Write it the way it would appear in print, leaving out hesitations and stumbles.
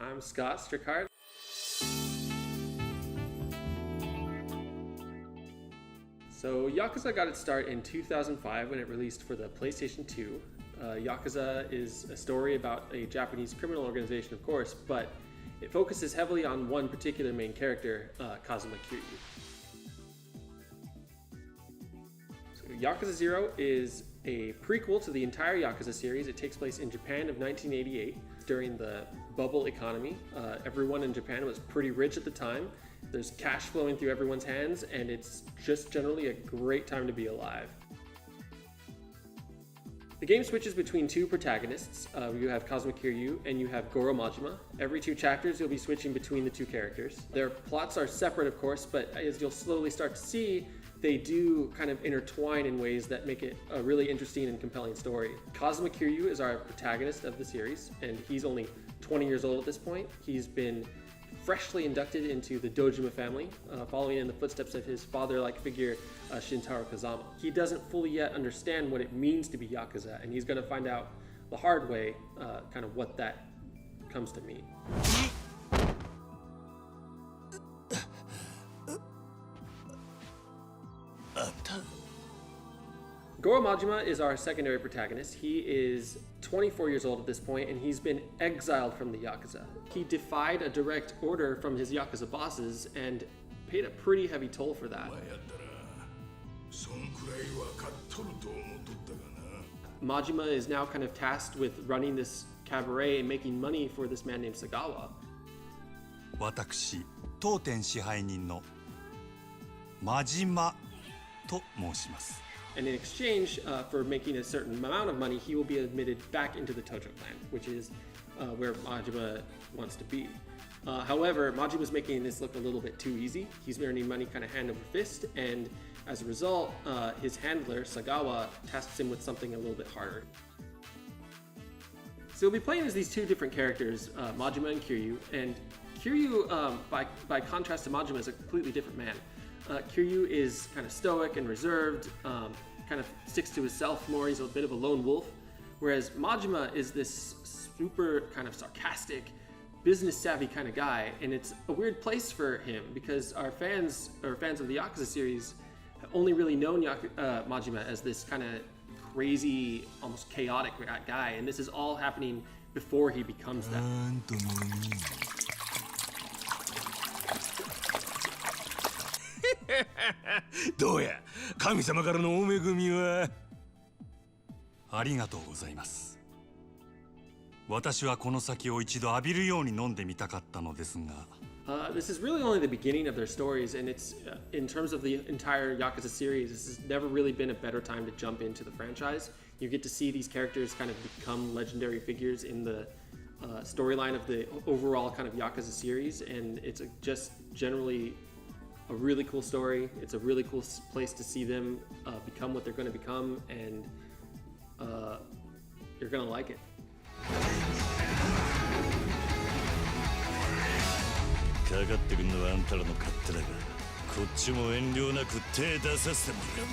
I'm Scott Strickhardt. So Yakuza got its start in 2005 when it released for the PlayStation 2. Yakuza is a story about a Japanese criminal organization, of course, but it focuses heavily on one particular main character, Kazuma Kiryu. So Yakuza 0 is a prequel to the entire Yakuza series. It takes place in Japan of 1988 during the bubble economy. Everyone in Japan was pretty rich at the time. There's cash flowing through everyone's hands, and it's just generally a great time to be alive. The game switches between two protagonists. You have Kazuma Kiryu and you have Goro Majima. Every 2 chapters you'll be switching between the 2 characters. Their plots are separate, of course, but as you'll slowly start to see, they do kind of intertwine in ways that make it a really interesting and compelling story. Kazuma Kiryu is our protagonist of the series, and he's only 20 years old at this point. He's been freshly inducted into the Dojima family, following in the footsteps of his father-like figure, Shintaro Kazama. He doesn't fully yet understand what it means to be Yakuza, and he's going to find out the hard way kind of what that comes to mean. Goro Majima is our secondary protagonist. He is 24 years old at this point, and he's been exiled from the Yakuza. He defied a direct order from his Yakuza bosses and paid a pretty heavy toll for that. Majima is now kind of tasked with running this cabaret and making money for this man named Sagawa. 私、当店支配人の真島と申します。 And in exchange for making a certain amount of money, he will be admitted back into the Tojo clan, which is where Majima wants to be. However, Majima's making this look a little bit too easy. He's earning money kind of hand over fist, and as a result, his handler, Sagawa, tasks him with something a little bit harder. So you'll be playing as these 2 different characters, Majima and Kiryu, and Kiryu, by contrast to Majima, is a completely different man. Kiryu is kind of stoic and reserved, kind of sticks to himself more. He's a bit of a lone wolf, whereas Majima is this super kind of sarcastic, business-savvy kind of guy, and it's a weird place for him because our fans of the Yakuza series have only really known Majima as this kind of crazy, almost chaotic guy, and this is all happening before he becomes that. どうや神様からのお恵みはありがとうございます。私はこの酒を一度浴びるように飲んでみたかったのですが。This is really only the beginning of their stories, and it's in terms of the entire Yakuza series, this has never really been a better time to jump into the franchise. You get to see these characters kind of become legendary figures in the storyline of the overall kind of Yakuza series, and it's just generally a really cool story. It's a really cool place to see them become what they're going to become, and you're going to like it. かかってくるのはあんたらの勝手だが、こっちも遠慮なく手出させてもらう。